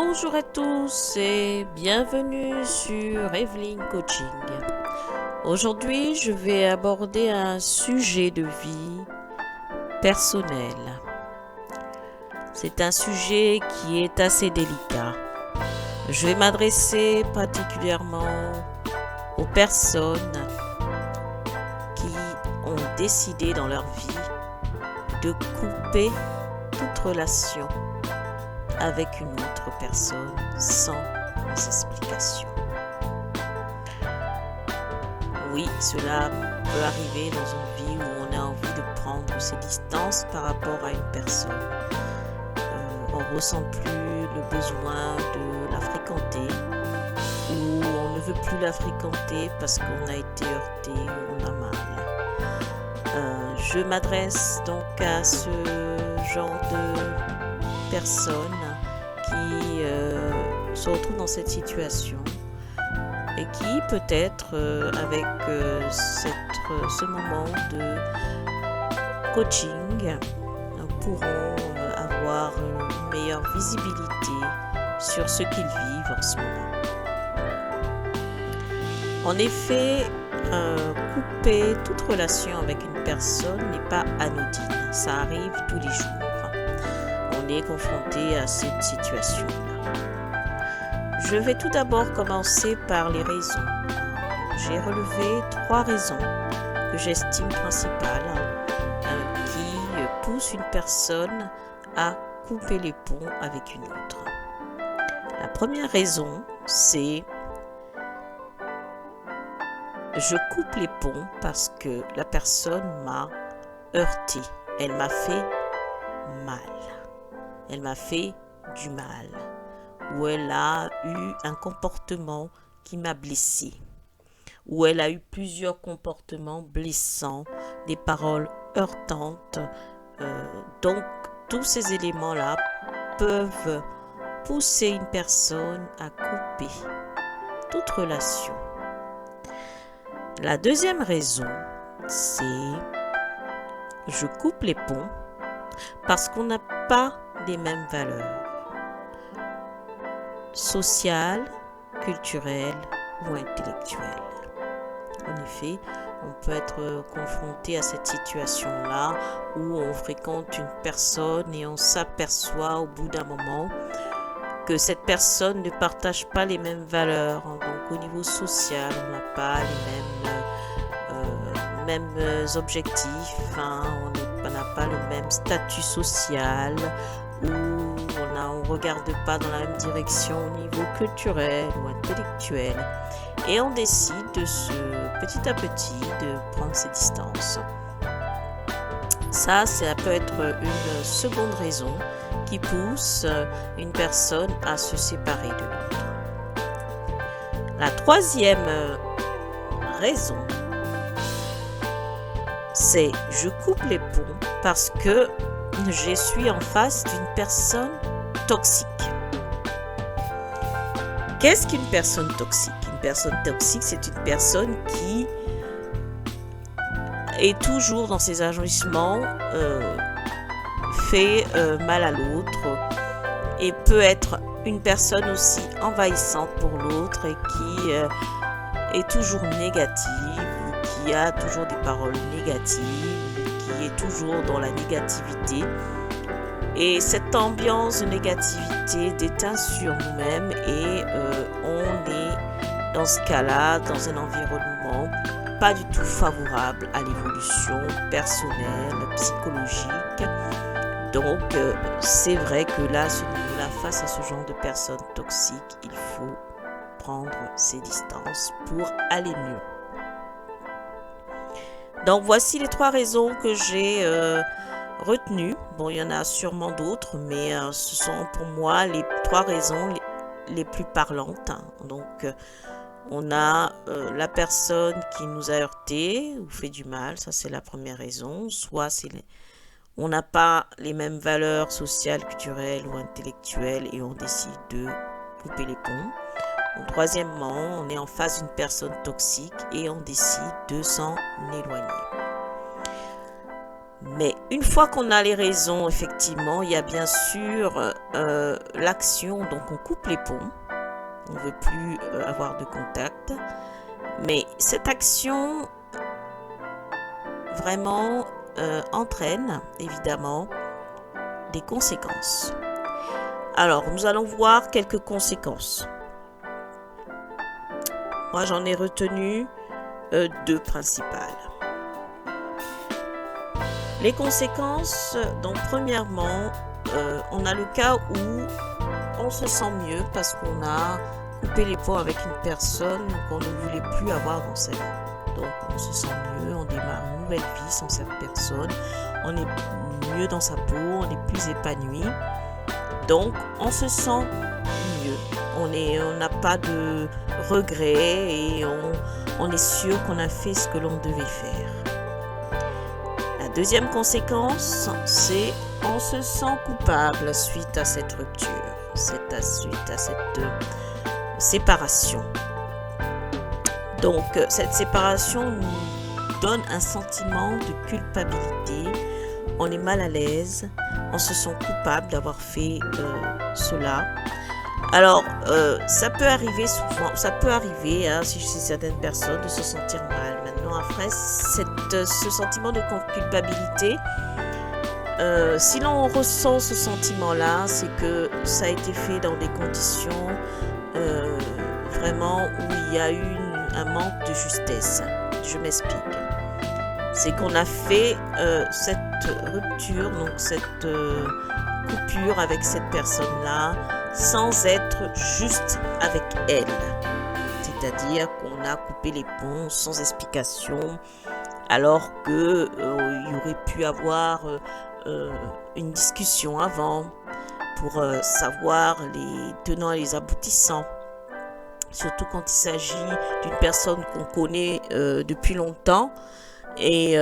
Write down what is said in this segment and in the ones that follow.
Bonjour à tous et bienvenue sur Evelyn Coaching. Aujourd'hui, je vais aborder un sujet de vie personnel. C'est un sujet qui est assez délicat. Je vais m'adresser particulièrement aux personnes qui ont décidé dans leur vie de couper toute relation avec une autre personne sans explication. Oui, cela peut arriver dans une vie où on a envie de prendre ses distances par rapport à une personne. On ne ressent plus le besoin de la fréquenter ou on ne veut plus la fréquenter parce qu'on a été heurté ou on a mal. Je m'adresse donc à ce genre de personnes qui se retrouvent dans cette situation et qui peut-être avec ce moment de coaching pourront avoir une meilleure visibilité sur ce qu'ils vivent en ce moment. En effet, couper toute relation avec une personne n'est pas anodine, ça arrive tous les jours. On est confronté à cette situation-là. Je vais tout d'abord commencer par les raisons. J'ai relevé 3 raisons que j'estime principales qui poussent une personne à couper les ponts avec une autre. La première raison, c'est je coupe les ponts parce que la personne m'a heurté, elle m'a fait mal. Elle m'a fait du mal, ou elle a eu un comportement qui m'a blessé, ou elle a eu plusieurs comportements blessants, des paroles heurtantes. Donc, tous ces éléments-là peuvent pousser une personne à couper toute relation. La deuxième raison, c'est je coupe les ponts parce qu'on n'a pas les mêmes valeurs sociales, culturelles ou intellectuelles. En effet, on peut être confronté à cette situation-là où on fréquente une personne et on s'aperçoit au bout d'un moment que cette personne ne partage pas les mêmes valeurs. Donc au niveau social, on n'a pas les mêmes objectifs, on n'a pas le même statut social, où on ne regarde pas dans la même direction au niveau culturel ou intellectuel. Et on décide petit à petit de prendre ses distances. Ça peut être une seconde raison qui pousse une personne à se séparer de l'autre. La troisième raison, c'est je coupe les ponts parce que je suis en face d'une personne toxique. Qu'est-ce qu'une personne toxique? Une personne toxique, c'est une personne qui est toujours dans ses agissements, fait mal à l'autre et peut être une personne aussi envahissante pour l'autre et qui est toujours négative ou qui a toujours des paroles négatives, qui est toujours dans la négativité. Et cette ambiance de négativité déteint sur nous-mêmes et on est dans ce cas-là dans un environnement pas du tout favorable à l'évolution personnelle, psychologique. Donc c'est vrai que là, à ce niveau-là, face à ce genre de personnes toxiques, il faut prendre ses distances pour aller mieux. Donc voici les 3 raisons que j'ai retenues. Bon, il y en a sûrement d'autres, mais ce sont pour moi les 3 raisons les plus parlantes. Donc on a la personne qui nous a heurté ou fait du mal, ça c'est la première raison. Soit on n'a pas les mêmes valeurs sociales, culturelles ou intellectuelles et on décide de couper les ponts. Troisièmement, on est en face d'une personne toxique et on décide de s'en éloigner. Mais une fois qu'on a les raisons, effectivement, il y a bien sûr l'action. Donc on coupe les ponts. On ne veut plus avoir de contact. Mais cette action vraiment entraîne évidemment des conséquences. Alors, nous allons voir quelques conséquences. Moi, j'en ai retenu deux principales. Les conséquences, donc premièrement, on a le cas où on se sent mieux parce qu'on a coupé les ponts avec une personne qu'on ne voulait plus avoir dans sa vie. Donc on se sent mieux, on démarre une nouvelle vie sans cette personne, on est mieux dans sa peau, on est plus épanoui. Donc on se sent mieux, on n'a pas de regrets et on est sûr qu'on a fait ce que l'on devait faire. La deuxième conséquence, c'est on se sent coupable suite à cette rupture, suite à cette séparation. Donc cette séparation nous donne un sentiment de culpabilité, on est mal à l'aise, on se sent coupable d'avoir fait cela. Alors ça peut arriver souvent, chez certaines personnes de se sentir mal. Maintenant après, ce sentiment de culpabilité, si l'on ressent ce sentiment-là, c'est que ça a été fait dans des conditions vraiment où il y a eu un manque de justesse. Je m'explique. C'est qu'on a fait cette rupture, donc cette coupure avec cette personne-là, sans être juste avec elle. C'est-à-dire qu'on a coupé les ponts sans explication, alors que il y aurait pu avoir une discussion avant pour savoir les tenants et les aboutissants. Surtout quand il s'agit d'une personne qu'on connaît depuis longtemps et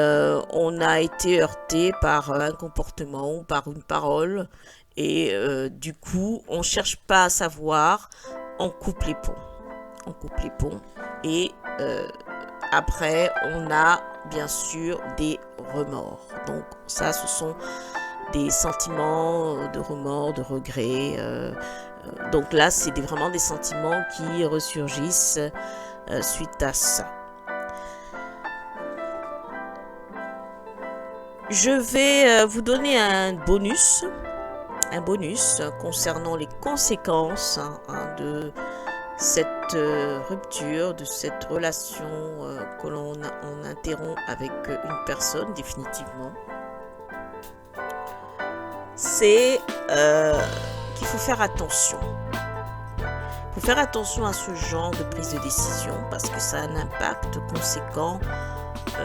on a été heurté par un comportement ou par une parole et du coup on cherche pas à savoir, on coupe les ponts. On coupe les ponts et après on a bien sûr des remords. Donc ça, ce sont des sentiments de remords, de regrets. Donc là, c'est vraiment des sentiments qui ressurgissent suite à ça. Je vais vous donner un bonus concernant les conséquences de cette rupture, de cette relation que l'on interrompt avec une personne définitivement. C'est qu'il faut faire attention. Il faut faire attention à ce genre de prise de décision parce que ça a un impact conséquent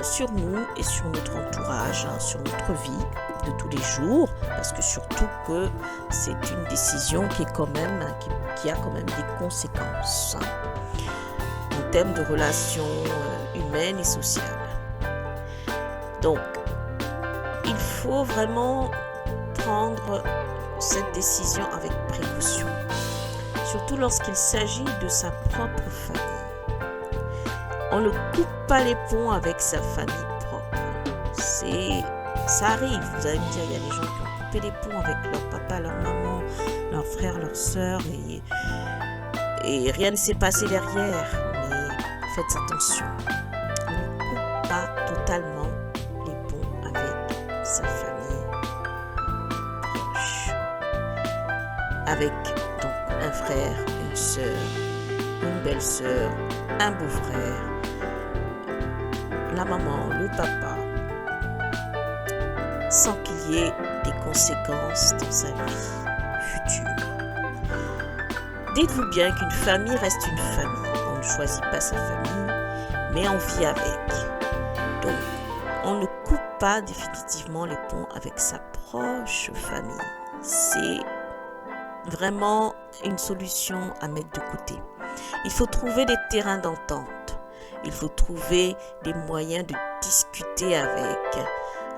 sur nous et sur notre entourage, sur notre vie de tous les jours, parce que surtout que c'est une décision qui a quand même des conséquences en termes de relations humaines et sociales. Donc, il faut vraiment prendre cette décision avec précaution, surtout lorsqu'il s'agit de sa propre famille. On ne coupe pas les ponts avec sa famille propre. Ça arrive, vous allez me dire, il y a des gens qui ont coupé les ponts avec leur papa, leur maman, leurs frères, leurs sœurs, et rien ne s'est passé derrière. Mais faites attention, on ne coupe pas totalement les ponts avec sa famille proche. Avec donc un frère, une sœur, une belle-sœur, un beau-frère, la maman, le papa, sans qu'il y ait des conséquences dans sa vie future. Dites-vous bien qu'une famille reste une famille. On ne choisit pas sa famille, mais on vit avec. Donc, on ne coupe pas définitivement les ponts avec sa proche famille. C'est vraiment une solution à mettre de côté. Il faut trouver des terrains d'entente. Il faut trouver des moyens de discuter avec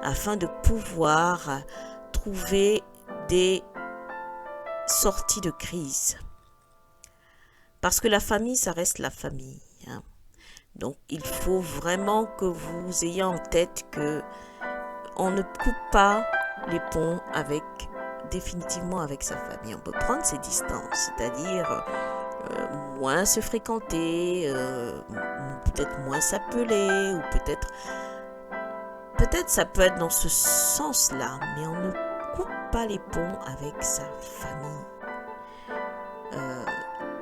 afin de pouvoir trouver des sorties de crise. Parce que la famille, ça reste la famille. Donc, il faut vraiment que vous ayez en tête que on ne coupe pas les ponts définitivement avec sa famille. On peut prendre ses distances, c'est-à-dire moins se fréquenter, peut-être moins s'appeler, ou peut-être ça peut être dans ce sens-là, mais on ne coupe pas les ponts avec sa famille.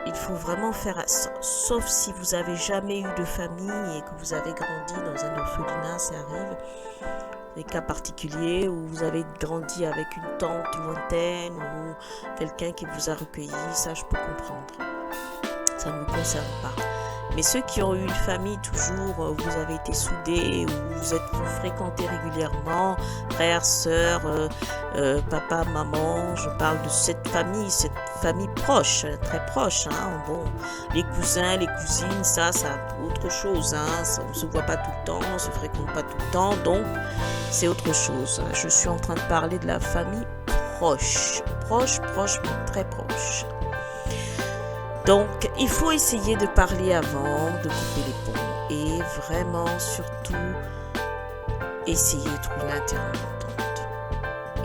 Il faut vraiment faire, sauf si vous avez jamais eu de famille et que vous avez grandi dans un orphelinat, ça arrive, des cas particuliers où vous avez grandi avec une tante lointaine ou quelqu'un qui vous a recueilli, ça je peux comprendre. Ça ne vous concerne pas. Mais ceux qui ont eu une famille toujours, vous avez été soudés, où vous fréquentez régulièrement, frères, sœurs, papa, maman, je parle de cette famille proche, très proche. Hein. Bon, les cousins, les cousines, ça autre chose. Hein. Ça, on ne se voit pas tout le temps, on ne se fréquente pas tout le temps, donc c'est autre chose. Je suis en train de parler de la famille proche, mais très proche. Donc, il faut essayer de parler avant, de couper les ponts et vraiment, surtout, essayer de trouver un terrain d'entente.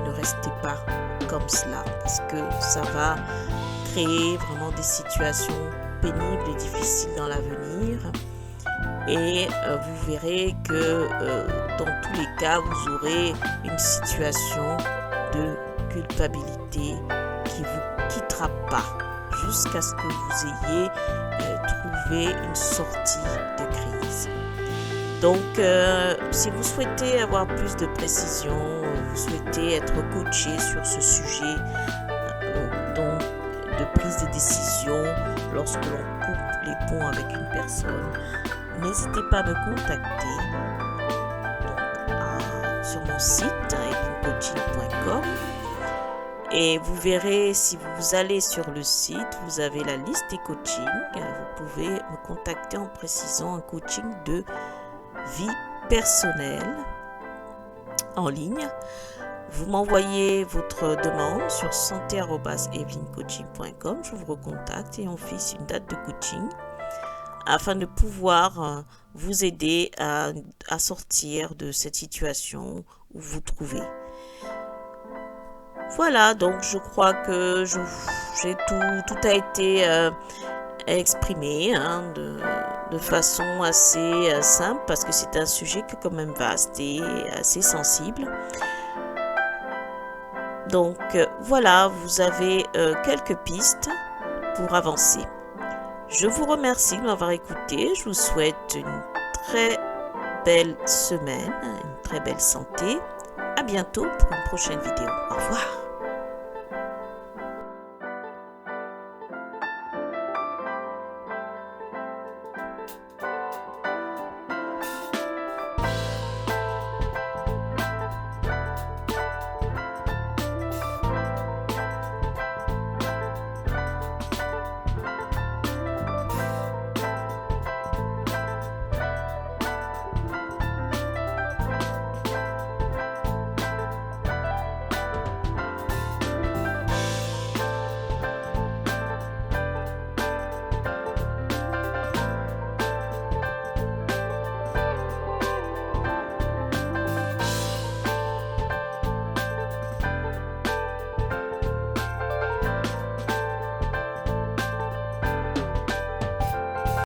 Ne restez pas comme cela parce que ça va créer vraiment des situations pénibles et difficiles dans l'avenir. Et vous verrez que dans tous les cas, vous aurez une situation de culpabilité qui ne vous quittera pas, jusqu'à ce que vous ayez trouvé une sortie de crise. Donc, si vous souhaitez avoir plus de précision, vous souhaitez être coaché sur ce sujet donc de prise de décision lorsque l'on coupe les ponts avec une personne, n'hésitez pas à me contacter donc, sur mon site evincoaching.com. Et vous verrez, si vous allez sur le site, vous avez la liste des coachings. Vous pouvez me contacter en précisant un coaching de vie personnelle en ligne. Vous m'envoyez votre demande sur santé@evincoaching.com. Je vous recontacte et on fixe une date de coaching afin de pouvoir vous aider à sortir de cette situation où vous vous trouvez. Voilà, donc je crois que tout a été exprimé de façon assez simple parce que c'est un sujet qui est quand même vaste et assez sensible. Donc voilà, vous avez quelques pistes pour avancer. Je vous remercie de m'avoir écouté. Je vous souhaite une très belle semaine, une très belle santé. À bientôt pour une prochaine vidéo. Au revoir.